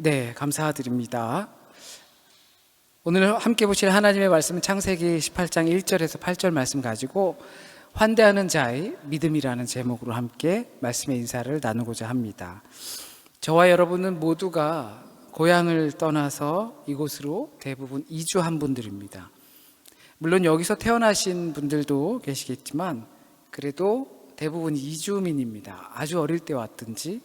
네, 감사드립니다. 오늘 함께 보실 하나님의 말씀은 창세기 18장 1절에서 8절 말씀 가지고 환대하는 자의 믿음이라는 제목으로 함께 말씀의 인사를 나누고자 합니다. 저와 여러분은 모두가 고향을 떠나서 이곳으로 대부분 이주한 분들입니다. 물론 여기서 태어나신 분들도 계시겠지만 그래도 대부분 이주민입니다. 아주 어릴 때 왔든지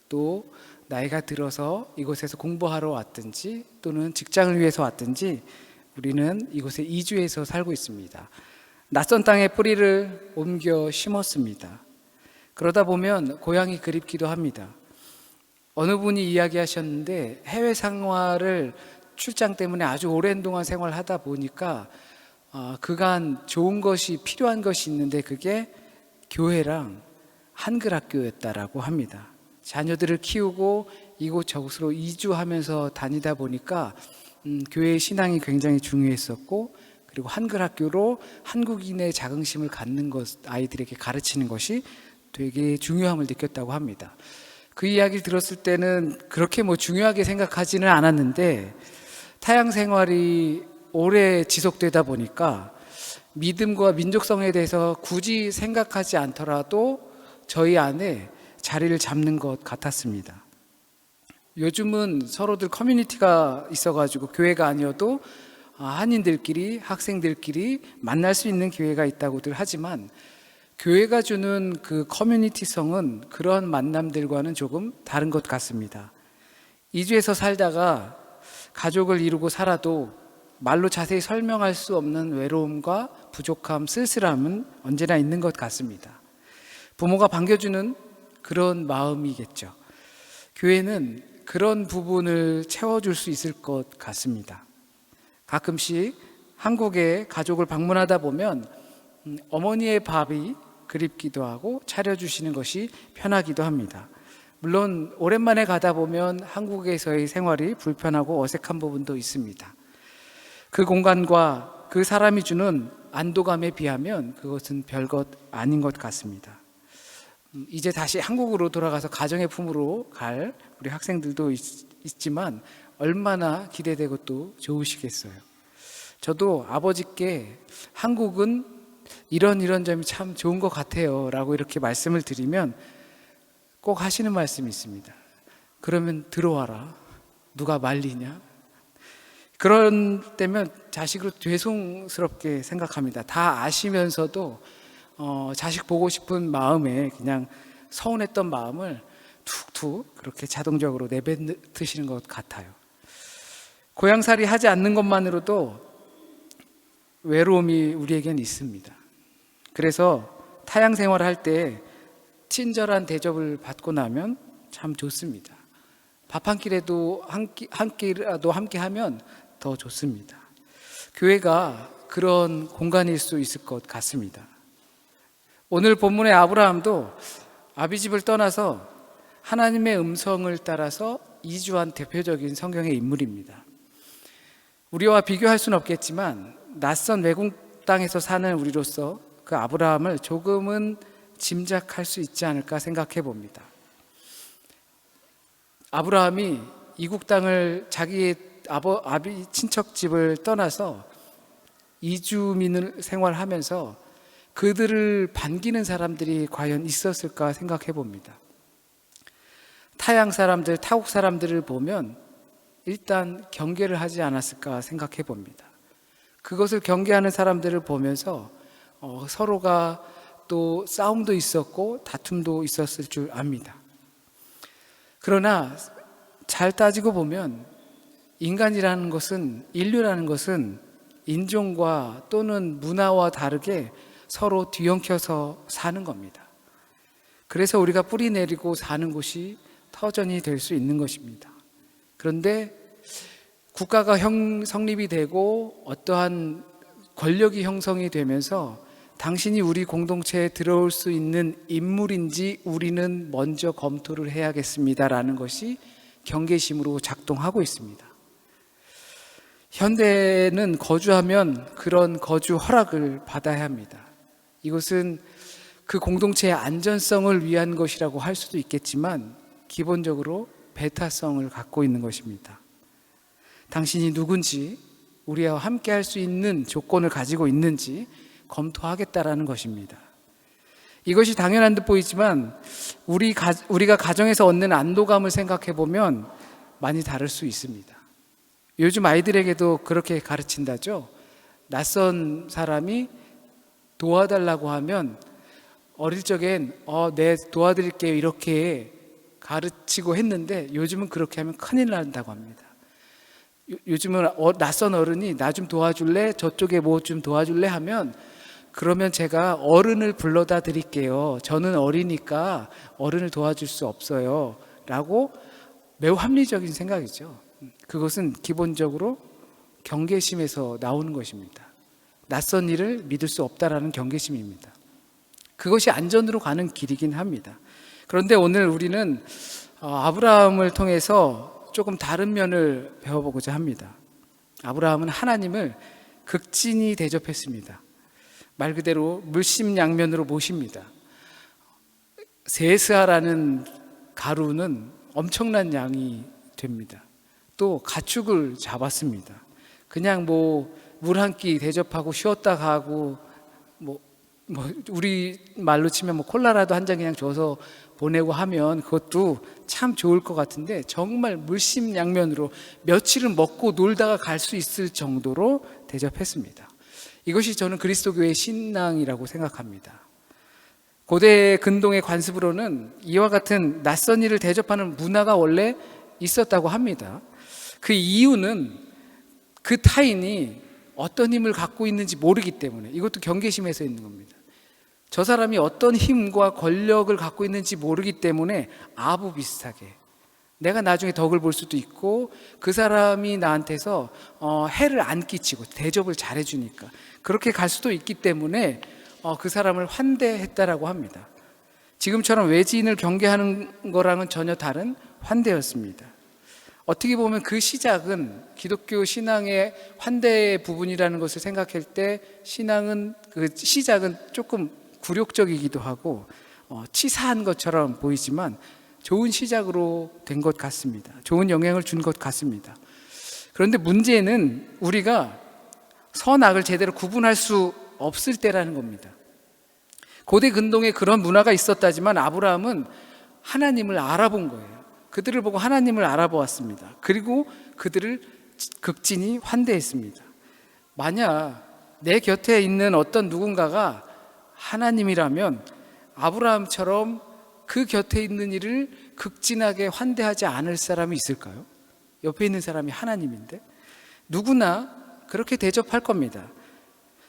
또 나이가 들어서 이곳에서 공부하러 왔든지 또는 직장을 위해서 왔든지 우리는 이곳에 이주해서 살고 있습니다. 낯선 땅에 뿌리를 옮겨 심었습니다. 그러다 보면 고향이 그립기도 합니다. 어느 분이 이야기하셨는데 해외 생활을 출장 때문에 아주 오랜 동안 생활하다 보니까 그간 좋은 것이 필요한 것이 있는데 그게 교회랑 한글학교였다라고 합니다. 자녀들을 키우고 이곳저곳으로 이주하면서 다니다 보니까 교회의 신앙이 굉장히 중요했었고 그리고 한글학교로 한국인의 자긍심을 갖는 것, 아이들에게 가르치는 것이 되게 중요함을 느꼈다고 합니다. 그 이야기를 들었을 때는 그렇게 중요하게 생각하지는 않았는데 타향 생활이 오래 지속되다 보니까 믿음과 민족성에 대해서 굳이 생각하지 않더라도 저희 안에 자리를 잡는 것 같았습니다. 요즘은 서로들 커뮤니티가 있어가지고 교회가 아니어도 한인들끼리 학생들끼리 만날 수 있는 기회가 있다고들 하지만 교회가 주는 그 커뮤니티성은 그런 만남들과는 조금 다른 것 같습니다. 이주해서 살다가 가족을 이루고 살아도 말로 자세히 설명할 수 없는 외로움과 부족함, 쓸쓸함은 언제나 있는 것 같습니다. 부모가 반겨주는 그런 마음이겠죠. 교회는 그런 부분을 채워줄 수 있을 것 같습니다. 가끔씩 한국에 가족을 방문하다 보면 어머니의 밥이 그립기도 하고 차려주시는 것이 편하기도 합니다. 물론 오랜만에 가다 보면 한국에서의 생활이 불편하고 어색한 부분도 있습니다. 그 공간과 그 사람이 주는 안도감에 비하면 그것은 별것 아닌 것 같습니다. 이제 다시 한국으로 돌아가서 가정의 품으로 갈 우리 학생들도 있지만 얼마나 기대되고 또 좋으시겠어요. 저도 아버지께 한국은 이런 점이 참 좋은 것 같아요 라고 이렇게 말씀을 드리면 꼭 하시는 말씀이 있습니다. 그러면 들어와라. 누가 말리냐? 그런 때면 자식으로 죄송스럽게 생각합니다. 다 아시면서도 자식 보고 싶은 마음에 그냥 서운했던 마음을 툭툭 그렇게 자동적으로 내뱉으시는 것 같아요. 고향살이 하지 않는 것만으로도 외로움이 우리에겐 있습니다. 그래서 타향 생활을 할 때 친절한 대접을 받고 나면 참 좋습니다. 밥 한 끼라도 함께 하면 더 좋습니다. 교회가 그런 공간일 수 있을 것 같습니다. 오늘 본문의 아브라함도 아비집을 떠나서 하나님의 음성을 따라서 이주한 대표적인 성경의 인물입니다. 우리와 비교할 수는 없겠지만 낯선 외국 땅에서 사는 우리로서 그 아브라함을 조금은 짐작할 수 있지 않을까 생각해 봅니다. 아브라함이 이국 땅을 자기의 아비 친척 집을 떠나서 이주민을 생활하면서 그들을 반기는 사람들이 과연 있었을까 생각해 봅니다. 타양 사람들, 타국 사람들을 보면 일단 경계를 하지 않았을까 생각해 봅니다. 그것을 경계하는 사람들을 보면서 서로가 또 싸움도 있었고 다툼도 있었을 줄 압니다. 그러나 잘 따지고 보면 인간이라는 것은, 인류라는 것은 인종과 또는 문화와 다르게 서로 뒤엉켜서 사는 겁니다. 그래서 우리가 뿌리 내리고 사는 곳이 터전이 될 수 있는 것입니다. 그런데 국가가 성립이 되고 어떠한 권력이 형성이 되면서 당신이 우리 공동체에 들어올 수 있는 인물인지 우리는 먼저 검토를 해야겠습니다라는 것이 경계심으로 작동하고 있습니다. 현대는 거주하면 그런 거주 허락을 받아야 합니다. 이것은 그 공동체의 안전성을 위한 것이라고 할 수도 있겠지만 기본적으로 배타성을 갖고 있는 것입니다. 당신이 누군지, 우리와 함께 할 수 있는 조건을 가지고 있는지 검토하겠다라는 것입니다. 이것이 당연한 듯 보이지만 우리가 가정에서 얻는 안도감을 생각해 보면 많이 다를 수 있습니다. 요즘 아이들에게도 그렇게 가르친다죠. 낯선 사람이 도와달라고 하면 어릴 적엔 네, 도와드릴게요 이렇게 가르치고 했는데 요즘은 그렇게 하면 큰일 난다고 합니다. 요즘은 낯선 어른이 나 좀 도와줄래? 저쪽에 뭐 좀 도와줄래? 하면 그러면 제가 어른을 불러다 드릴게요. 저는 어리니까 어른을 도와줄 수 없어요. 라고 매우 합리적인 생각이죠. 그것은 기본적으로 경계심에서 나오는 것입니다. 낯선 일을 믿을 수 없다라는 경계심입니다. 그것이 안전으로 가는 길이긴 합니다. 그런데 오늘 우리는 아브라함을 통해서 조금 다른 면을 배워보고자 합니다. 아브라함은 하나님을 극진히 대접했습니다. 말 그대로 물심양면으로 모십니다. 세스아라는 가루는 엄청난 양이 됩니다. 또 가축을 잡았습니다. 그냥 물 한 끼 대접하고 쉬었다 가고 우리 말로 치면 콜라라도 한 잔 그냥 줘서 보내고 하면 그것도 참 좋을 것 같은데 정말 물심양면으로 며칠은 먹고 놀다가 갈 수 있을 정도로 대접했습니다. 이것이 저는 그리스도교의 신앙이라고 생각합니다. 고대 근동의 관습으로는 이와 같은 낯선 이를 대접하는 문화가 원래 있었다고 합니다. 그 이유는 그 타인이 어떤 힘을 갖고 있는지 모르기 때문에, 이것도 경계심에서 있는 겁니다. 저 사람이 어떤 힘과 권력을 갖고 있는지 모르기 때문에 아부 비슷하게 내가 나중에 덕을 볼 수도 있고 그 사람이 나한테서 해를 안 끼치고 대접을 잘해주니까 그렇게 갈 수도 있기 때문에 그 사람을 환대했다라고 합니다. 지금처럼 외지인을 경계하는 거랑은 전혀 다른 환대였습니다. 어떻게 보면 그 시작은 기독교 신앙의 환대의 부분이라는 것을 생각할 때 그 시작은 조금 굴욕적이기도 하고 치사한 것처럼 보이지만 좋은 시작으로 된 것 같습니다. 좋은 영향을 준 것 같습니다. 그런데 문제는 우리가 선악을 제대로 구분할 수 없을 때라는 겁니다. 고대 근동에 그런 문화가 있었다지만 아브라함은 하나님을 알아본 거예요. 그들을 보고 하나님을 알아보았습니다. 그리고 그들을 극진히 환대했습니다. 만약 내 곁에 있는 어떤 누군가가 하나님이라면 아브라함처럼 그 곁에 있는 이를 극진하게 환대하지 않을 사람이 있을까요? 옆에 있는 사람이 하나님인데 누구나 그렇게 대접할 겁니다.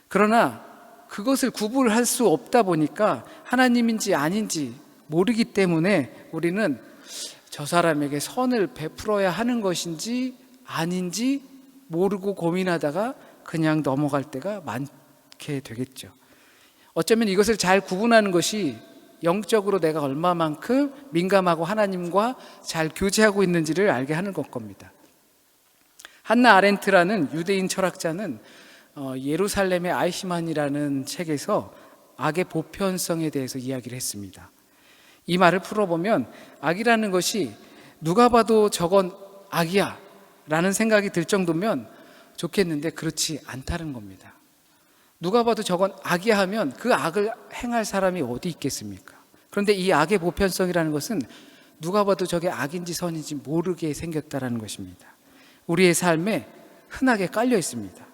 그러나 그것을 구분할 수 없다 보니까 하나님인지 아닌지 모르기 때문에 우리는 저 사람에게 선을 베풀어야 하는 것인지 아닌지 모르고 고민하다가 그냥 넘어갈 때가 많게 되겠죠. 어쩌면 이것을 잘 구분하는 것이 영적으로 내가 얼마만큼 민감하고 하나님과 잘 교제하고 있는지를 알게 하는 것 겁니다. 한나 아렌트라는 유대인 철학자는 예루살렘의 아이시만이라는 책에서 악의 보편성에 대해서 이야기를 했습니다. 이 말을 풀어보면 악이라는 것이 누가 봐도 저건 악이야 라는 생각이 들 정도면 좋겠는데 그렇지 않다는 겁니다. 누가 봐도 저건 악이야 하면 그 악을 행할 사람이 어디 있겠습니까? 그런데 이 악의 보편성이라는 것은 누가 봐도 저게 악인지 선인지 모르게 생겼다는 것입니다. 우리의 삶에 흔하게 깔려 있습니다.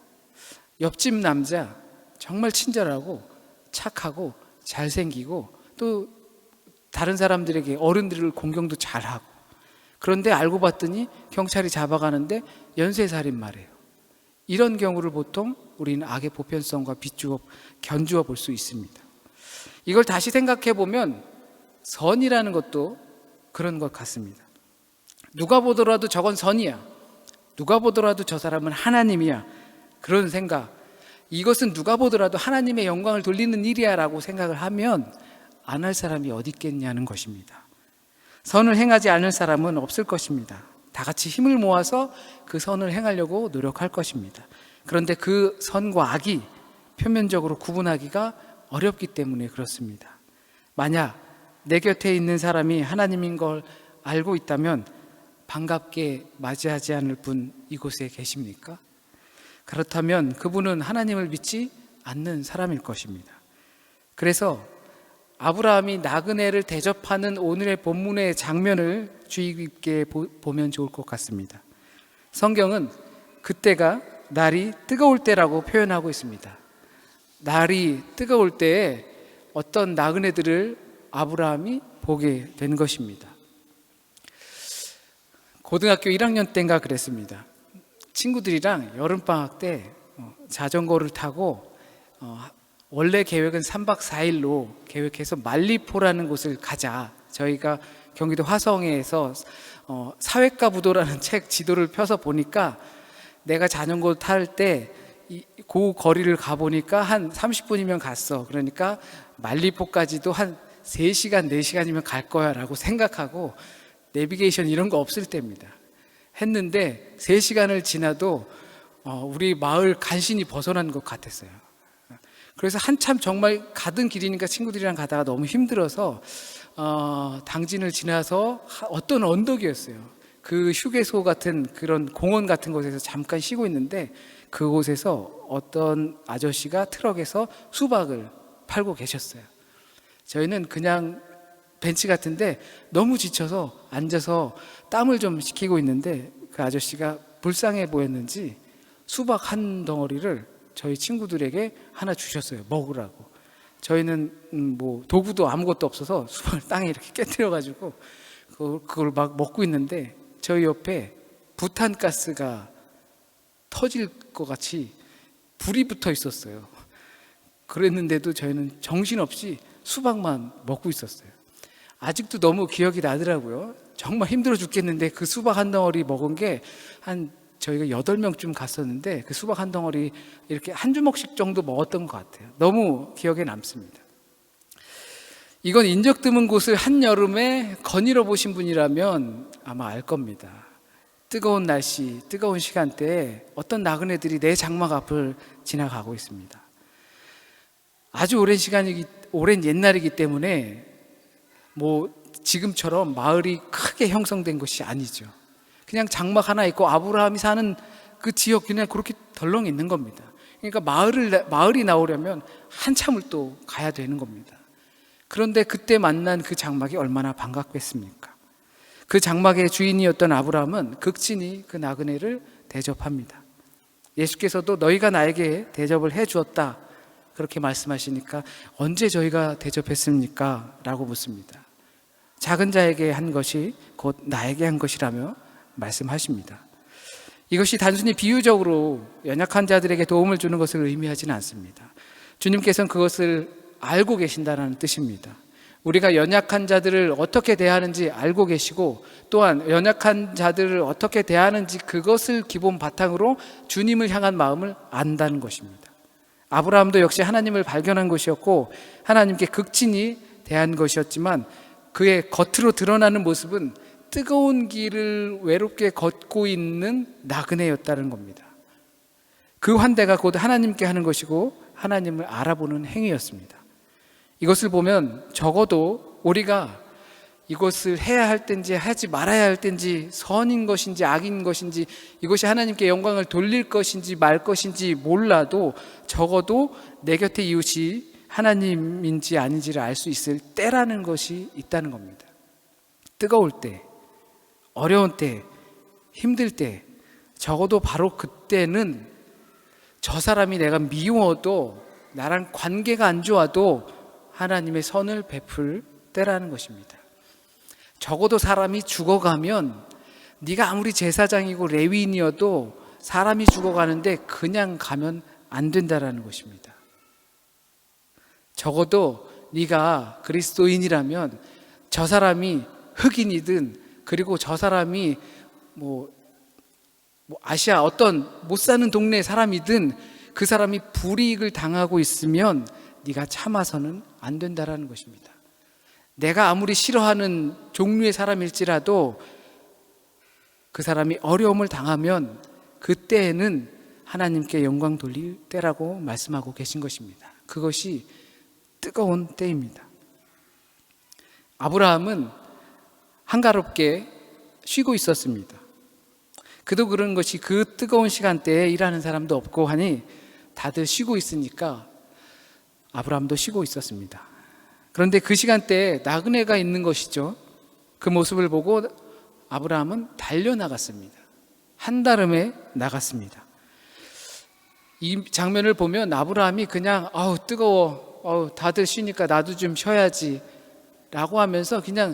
옆집 남자 정말 친절하고 착하고 잘생기고 또 다른 사람들에게 어른들을 공경도 잘하고 그런데 알고 봤더니 경찰이 잡아가는데 연쇄살인마래요. 이런 경우를 보통 우리는 악의 보편성과 견주어 볼 수 있습니다. 이걸 다시 생각해 보면 선이라는 것도 그런 것 같습니다. 누가 보더라도 저건 선이야. 누가 보더라도 저 사람은 하나님이야. 그런 생각. 이것은 누가 보더라도 하나님의 영광을 돌리는 일이야 라고 생각을 하면 안 할 사람이 어디 있겠냐는 것입니다. 선을 행하지 않을 사람은 없을 것입니다. 다 같이 힘을 모아서 그 선을 행하려고 노력할 것입니다. 그런데 그 선과 악이 표면적으로 구분하기가 어렵기 때문에 그렇습니다. 만약 내 곁에 있는 사람이 하나님인 걸 알고 있다면 반갑게 맞이하지 않을 분 이곳에 계십니까? 그렇다면 그분은 하나님을 믿지 않는 사람일 것입니다. 그래서 아브라함이 나그네를 대접하는 오늘의 본문의 장면을 주의 깊게 보면 좋을 것 같습니다. 성경은 그때가 날이 뜨거울 때라고 표현하고 있습니다. 날이 뜨거울 때에 어떤 나그네들을 아브라함이 보게 된 것입니다. 고등학교 1학년 때인가 그랬습니다. 친구들이랑 여름방학 때 자전거를 타고 원래 계획은 3박 4일로 계획해서 말리포라는 곳을 가자. 저희가 경기도 화성에서 사회과 부도라는 책 지도를 펴서 보니까 내가 자전거 탈 때 그 거리를 가보니까 한 30분이면 갔어. 그러니까 말리포까지도 한 3시간, 4시간이면 갈 거야 라고 생각하고 내비게이션 이런 거 없을 때입니다. 했는데 3시간을 지나도 우리 마을 간신히 벗어난 것 같았어요. 그래서 한참 정말 가던 길이니까 친구들이랑 가다가 너무 힘들어서 당진을 지나서 어떤 언덕이었어요. 그 휴게소 같은 그런 공원 같은 곳에서 잠깐 쉬고 있는데 그곳에서 어떤 아저씨가 트럭에서 수박을 팔고 계셨어요. 저희는 그냥 벤치 같은데 너무 지쳐서 앉아서 땀을 좀 식히고 있는데 그 아저씨가 불쌍해 보였는지 수박 한 덩어리를 저희 친구들에게 하나 주셨어요. 먹으라고. 저희는 뭐 도구도 아무것도 없어서 수박을 땅에 이렇게 깨뜨려가지고 그걸 막 먹고 있는데 저희 옆에 부탄가스가 터질 것 같이 불이 붙어 있었어요. 그랬는데도 저희는 정신없이 수박만 먹고 있었어요. 아직도 너무 기억이 나더라고요. 정말 힘들어 죽겠는데 그 수박 한 덩어리 먹은 게 한 저희가 8명쯤 갔었는데 그 수박 한 덩어리 이렇게 한 주먹씩 정도 먹었던 것 같아요. 너무 기억에 남습니다. 이건 인적 드문 곳을 한여름에 거닐어 보신 분이라면 아마 알 겁니다. 뜨거운 날씨, 뜨거운 시간대에 어떤 나그네들이 내 장막 앞을 지나가고 있습니다. 아주 오랜 옛날이기 때문에 뭐 지금처럼 마을이 크게 형성된 것이 아니죠. 그냥 장막 하나 있고 아브라함이 사는 그 지역 그냥 그렇게 덜렁 있는 겁니다. 그러니까 마을이 나오려면 한참을 또 가야 되는 겁니다. 그런데 그때 만난 그 장막이 얼마나 반갑겠습니까? 그 장막의 주인이었던 아브라함은 극진히 그 나그네를 대접합니다. 예수께서도 너희가 나에게 대접을 해 주었다 그렇게 말씀하시니까 언제 저희가 대접했습니까? 라고 묻습니다. 작은 자에게 한 것이 곧 나에게 한 것이라며 말씀하십니다. 이것이 단순히 비유적으로 연약한 자들에게 도움을 주는 것을 의미하지는 않습니다. 주님께서는 그것을 알고 계신다는 뜻입니다. 우리가 연약한 자들을 어떻게 대하는지 알고 계시고 또한 연약한 자들을 어떻게 대하는지 그것을 기본 바탕으로 주님을 향한 마음을 안다는 것입니다. 아브라함도 역시 하나님을 발견한 것이었고 하나님께 극진히 대한 것이었지만 그의 겉으로 드러나는 모습은 뜨거운 길을 외롭게 걷고 있는 나그네였다는 겁니다. 그 환대가 곧 하나님께 하는 것이고 하나님을 알아보는 행위였습니다. 이것을 보면 적어도 우리가 이것을 해야 할 때인지 하지 말아야 할 때인지 선인 것인지 악인 것인지 이것이 하나님께 영광을 돌릴 것인지 말 것인지 몰라도 적어도 내 곁에 이웃이 하나님인지 아닌지를 알 수 있을 때라는 것이 있다는 겁니다. 뜨거울 때, 어려운 때, 힘들 때 적어도 바로 그때는 저 사람이 내가 미워도 나랑 관계가 안 좋아도 하나님의 선을 베풀 때라는 것입니다. 적어도 사람이 죽어가면 네가 아무리 제사장이고 레위인이어도 사람이 죽어가는데 그냥 가면 안 된다라는 것입니다. 적어도 네가 그리스도인이라면 저 사람이 흑인이든 그리고 저 사람이 뭐 아시아 어떤 못 사는 동네 사람이든 그 사람이 불이익을 당하고 있으면 네가 참아서는 안 된다라는 것입니다. 내가 아무리 싫어하는 종류의 사람일지라도 그 사람이 어려움을 당하면 그때에는 하나님께 영광 돌릴 때라고 말씀하고 계신 것입니다. 그것이 뜨거운 때입니다. 아브라함은 한가롭게 쉬고 있었습니다. 그도 그런 것이 그 뜨거운 시간대에 일하는 사람도 없고 하니 다들 쉬고 있으니까 아브라함도 쉬고 있었습니다. 그런데 그 시간대에 나그네가 있는 것이죠. 그 모습을 보고 아브라함은 달려나갔습니다. 한달음에 나갔습니다. 이 장면을 보면 아브라함이 그냥 뜨거워, 다들 쉬니까 나도 좀 쉬어야지 라고 하면서 그냥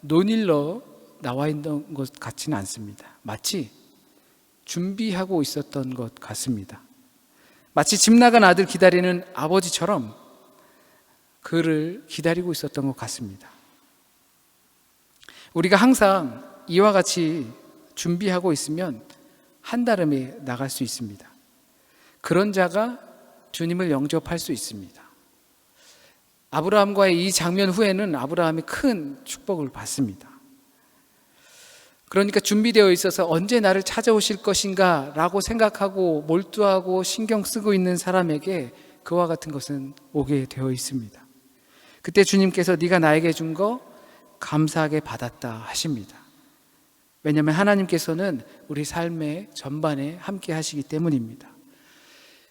논일러 나와 있는 것 같지는 않습니다. 마치 준비하고 있었던 것 같습니다. 마치 집 나간 아들 기다리는 아버지처럼 그를 기다리고 있었던 것 같습니다. 우리가 항상 이와 같이 준비하고 있으면 한달음에 나갈 수 있습니다. 그런 자가 주님을 영접할 수 있습니다. 아브라함과의 이 장면 후에는 아브라함이 큰 축복을 받습니다. 그러니까 준비되어 있어서 언제 나를 찾아오실 것인가 라고 생각하고 몰두하고 신경 쓰고 있는 사람에게 그와 같은 것은 오게 되어 있습니다. 그때 주님께서 네가 나에게 준 거 감사하게 받았다 하십니다. 왜냐하면 하나님께서는 우리 삶의 전반에 함께 하시기 때문입니다.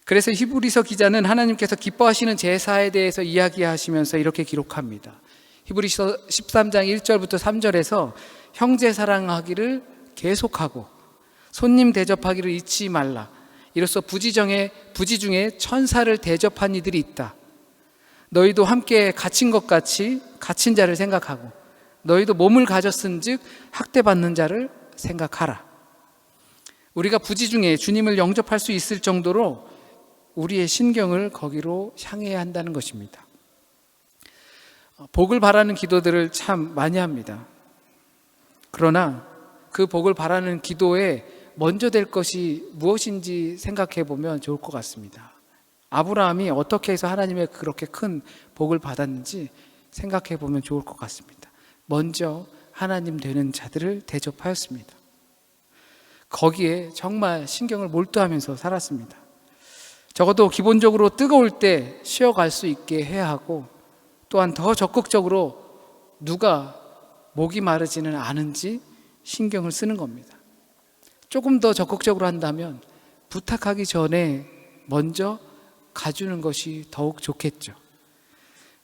그래서 히브리서 기자는 하나님께서 기뻐하시는 제사에 대해서 이야기하시면서 이렇게 기록합니다. 히브리서 13장 1절부터 3절에서 형제 사랑하기를 계속하고 손님 대접하기를 잊지 말라. 이로써 부지 중에 천사를 대접한 이들이 있다. 너희도 함께 갇힌 것 같이 갇힌 자를 생각하고 너희도 몸을 가졌은즉 학대받는 자를 생각하라. 우리가 부지 중에 주님을 영접할 수 있을 정도로 우리의 신경을 거기로 향해야 한다는 것입니다. 복을 바라는 기도들을 참 많이 합니다. 그러나 그 복을 바라는 기도에 먼저 될 것이 무엇인지 생각해 보면 좋을 것 같습니다. 아브라함이 어떻게 해서 하나님의 그렇게 큰 복을 받았는지 생각해 보면 좋을 것 같습니다. 먼저 하나님 되는 자들을 대접하였습니다. 거기에 정말 신경을 몰두하면서 살았습니다. 적어도 기본적으로 뜨거울 때 쉬어갈 수 있게 해야 하고, 또한 더 적극적으로 누가 목이 마르지는 않은지 신경을 쓰는 겁니다. 조금 더 적극적으로 한다면 부탁하기 전에 먼저 가주는 것이 더욱 좋겠죠.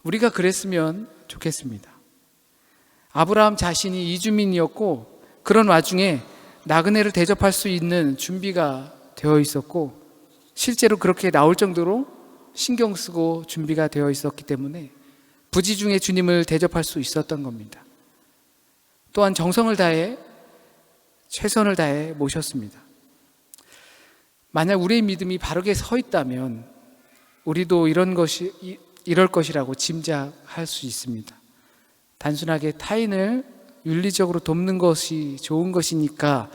우리가 그랬으면 좋겠습니다. 아브라함 자신이 이주민이었고 그런 와중에 나그네를 대접할 수 있는 준비가 되어 있었고 실제로 그렇게 나올 정도로 신경 쓰고 준비가 되어 있었기 때문에 부지 중에 주님을 대접할 수 있었던 겁니다. 또한 정성을 다해 최선을 다해 모셨습니다. 만약 우리의 믿음이 바르게 서 있다면 우리도 이럴 것이라고 짐작할 수 있습니다. 단순하게 타인을 윤리적으로 돕는 것이 좋은 것이니까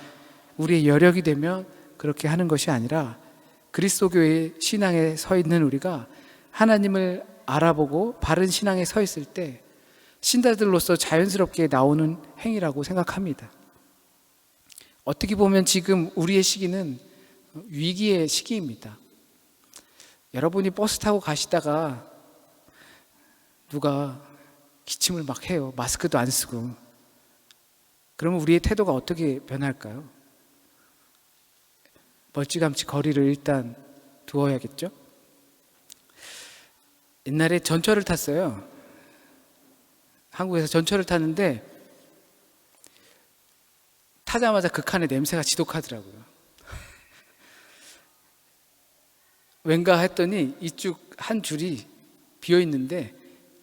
우리의 여력이 되면 그렇게 하는 것이 아니라 그리스도교의 신앙에 서 있는 우리가 하나님을 알아보고 바른 신앙에 서 있을 때 신자들로서 자연스럽게 나오는 행위라고 생각합니다. 어떻게 보면 지금 우리의 시기는 위기의 시기입니다. 여러분이 버스 타고 가시다가 누가 기침을 막 해요. 마스크도 안 쓰고. 그러면 우리의 태도가 어떻게 변할까요? 멀찌감치 거리를 일단 두어야겠죠? 옛날에 전철을 탔어요. 한국에서 전철을 탔는데 타자마자 극한의 냄새가 지독하더라고요. 왠가 했더니 이쪽 한 줄이 비어 있는데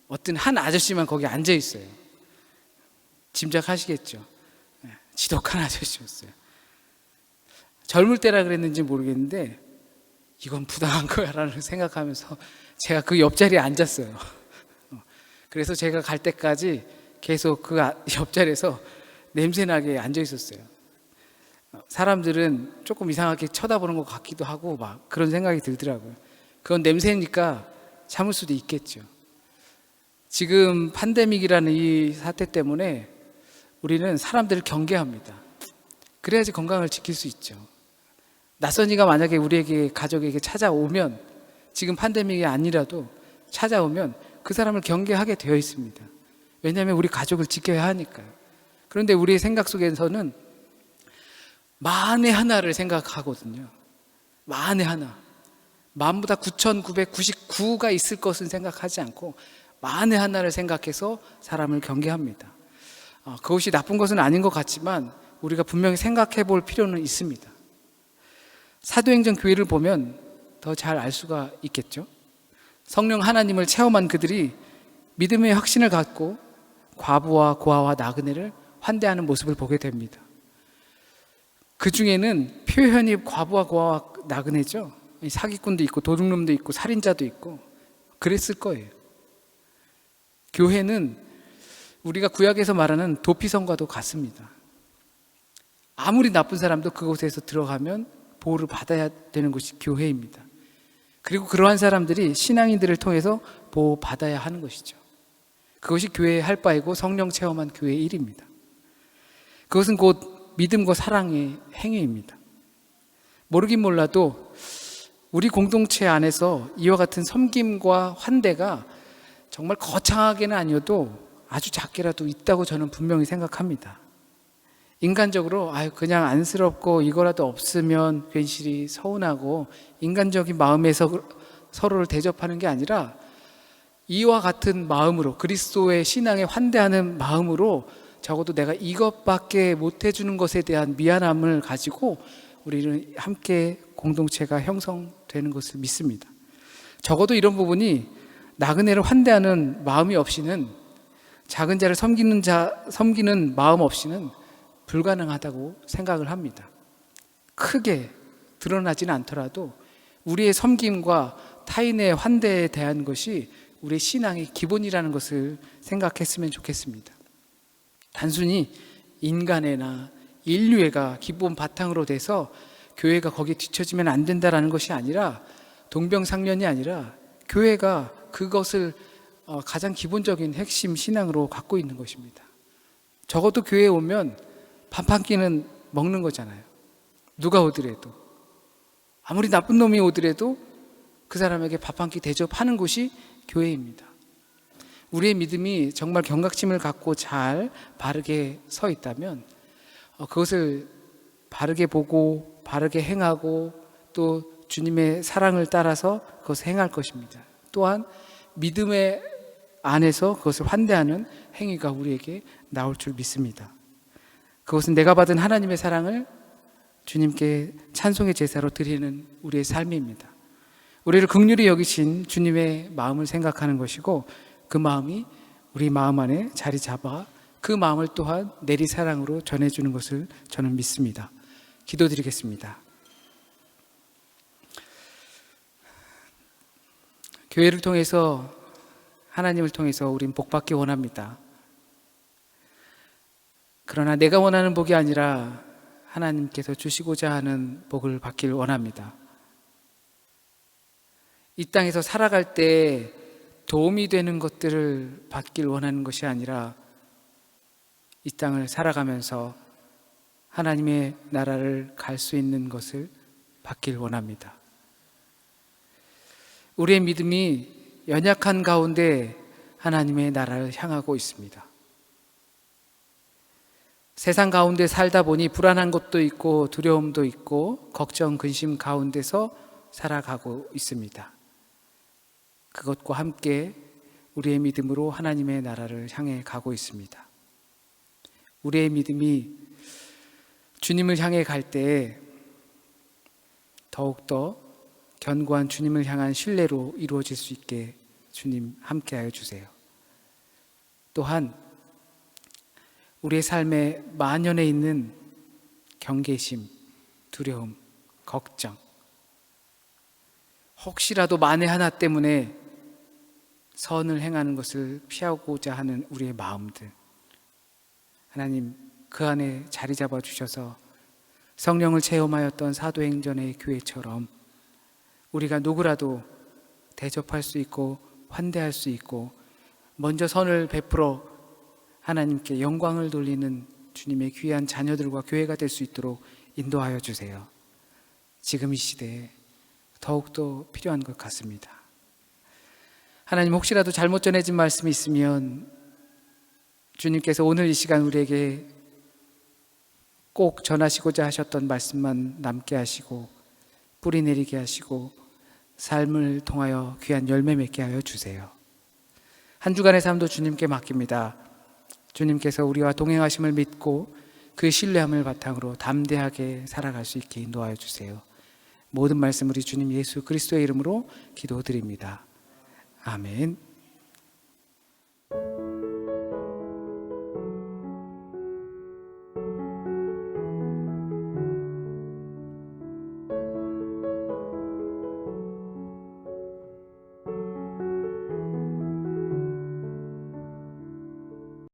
어떤 한 아저씨만 거기 앉아 있어요. 짐작하시겠죠? 지독한 아저씨였어요. 젊을 때라 그랬는지 모르겠는데 이건 부당한 거야 라는 생각하면서 제가 그 옆자리에 앉았어요. 그래서 제가 갈 때까지 계속 그 옆자리에서 냄새나게 앉아 있었어요. 사람들은 조금 이상하게 쳐다보는 것 같기도 하고 막 그런 생각이 들더라고요. 그건 냄새니까 참을 수도 있겠죠. 지금 팬데믹이라는 이 사태 때문에 우리는 사람들을 경계합니다. 그래야지 건강을 지킬 수 있죠. 낯선 이가 만약에 우리에게 가족에게 찾아오면 지금 팬데믹이 아니라도 찾아오면 그 사람을 경계하게 되어 있습니다. 왜냐하면 우리 가족을 지켜야 하니까요. 그런데 우리의 생각 속에서는 만에 하나를 생각하거든요. 만에 하나. 만보다 9,999가 있을 것은 생각하지 않고 만에 하나를 생각해서 사람을 경계합니다. 그것이 나쁜 것은 아닌 것 같지만 우리가 분명히 생각해 볼 필요는 있습니다. 사도행전 교회를 보면 더 잘 알 수가 있겠죠. 성령 하나님을 체험한 그들이 믿음의 확신을 갖고 과부와 고아와 나그네를 환대하는 모습을 보게 됩니다. 그 중에는 표현이 과부와 고아와 나그네죠. 사기꾼도 있고 도둑놈도 있고 살인자도 있고 그랬을 거예요. 교회는 우리가 구약에서 말하는 도피성과도 같습니다. 아무리 나쁜 사람도 그곳에서 들어가면 보호를 받아야 되는 곳이 교회입니다. 그리고 그러한 사람들이 신앙인들을 통해서 보호받아야 하는 것이죠. 그것이 교회의 할 바이고 성령 체험한 교회의 일입니다. 그것은 곧 믿음과 사랑의 행위입니다. 모르긴 몰라도 우리 공동체 안에서 이와 같은 섬김과 환대가 정말 거창하게는 아니어도 아주 작게라도 있다고 저는 분명히 생각합니다. 인간적으로 그냥 안쓰럽고 이거라도 없으면 괜시리 서운하고 인간적인 마음에서 서로를 대접하는 게 아니라 이와 같은 마음으로 그리스도의 신앙에 환대하는 마음으로 적어도 내가 이것밖에 못 해주는 것에 대한 미안함을 가지고 우리는 함께 공동체가 형성되는 것을 믿습니다. 적어도 이런 부분이 나그네를 환대하는 마음이 없이는 작은 자를 섬기는 마음 없이는 불가능하다고 생각을 합니다. 크게 드러나지는 않더라도 우리의 섬김과 타인의 환대에 대한 것이 우리의 신앙의 기본이라는 것을 생각했으면 좋겠습니다. 단순히 인간애나 인류애가 기본 바탕으로 돼서 교회가 거기에 뒤처지면 안 된다라는 것이 아니라 동병상련이 아니라 교회가 그것을 가장 기본적인 핵심 신앙으로 갖고 있는 것입니다. 적어도 교회에 오면 밥 한 끼는 먹는 거잖아요. 누가 오더라도 아무리 나쁜 놈이 오더라도 그 사람에게 밥 한 끼 대접하는 곳이 교회입니다. 우리의 믿음이 정말 경각심을 갖고 잘 바르게 서 있다면 그것을 바르게 보고 바르게 행하고 또 주님의 사랑을 따라서 그것을 행할 것입니다. 또한 믿음의 안에서 그것을 환대하는 행위가 우리에게 나올 줄 믿습니다. 그것은 내가 받은 하나님의 사랑을 주님께 찬송의 제사로 드리는 우리의 삶입니다. 우리를 긍휼히 여기신 주님의 마음을 생각하는 것이고 그 마음이 우리 마음 안에 자리 잡아 그 마음을 또한 내리사랑으로 전해주는 것을 저는 믿습니다. 기도드리겠습니다. 교회를 통해서 하나님을 통해서 우린 복받기 원합니다. 그러나 내가 원하는 복이 아니라 하나님께서 주시고자 하는 복을 받기를 원합니다. 이 땅에서 살아갈 때 도움이 되는 것들을 받길 원하는 것이 아니라 이 땅을 살아가면서 하나님의 나라를 갈 수 있는 것을 받길 원합니다. 우리의 믿음이 연약한 가운데 하나님의 나라를 향하고 있습니다. 세상 가운데 살다 보니 불안한 것도 있고 두려움도 있고 걱정, 근심 가운데서 살아가고 있습니다. 그것과 함께 우리의 믿음으로 하나님의 나라를 향해 가고 있습니다. 우리의 믿음이 주님을 향해 갈 때에 더욱더 견고한 주님을 향한 신뢰로 이루어질 수 있게 주님 함께하여 주세요. 또한 우리의 삶의 만연해 있는 경계심, 두려움, 걱정, 혹시라도 만에 하나 때문에 선을 행하는 것을 피하고자 하는 우리의 마음들, 하나님 그 안에 자리 잡아 주셔서 성령을 체험하였던 사도행전의 교회처럼 우리가 누구라도 대접할 수 있고 환대할 수 있고 먼저 선을 베풀어 하나님께 영광을 돌리는 주님의 귀한 자녀들과 교회가 될 수 있도록 인도하여 주세요. 지금 이 시대에 더욱더 필요한 것 같습니다. 하나님, 혹시라도 잘못 전해진 말씀이 있으면 주님께서 오늘 이 시간 우리에게 꼭 전하시고자 하셨던 말씀만 남게 하시고 뿌리 내리게 하시고 삶을 통하여 귀한 열매 맺게 하여 주세요. 한 주간의 삶도 주님께 맡깁니다. 주님께서 우리와 동행하심을 믿고 그 신뢰함을 바탕으로 담대하게 살아갈 수 있게 인도하여 주세요. 모든 말씀 우리 주님 예수 그리스도의 이름으로 기도드립니다. 아멘.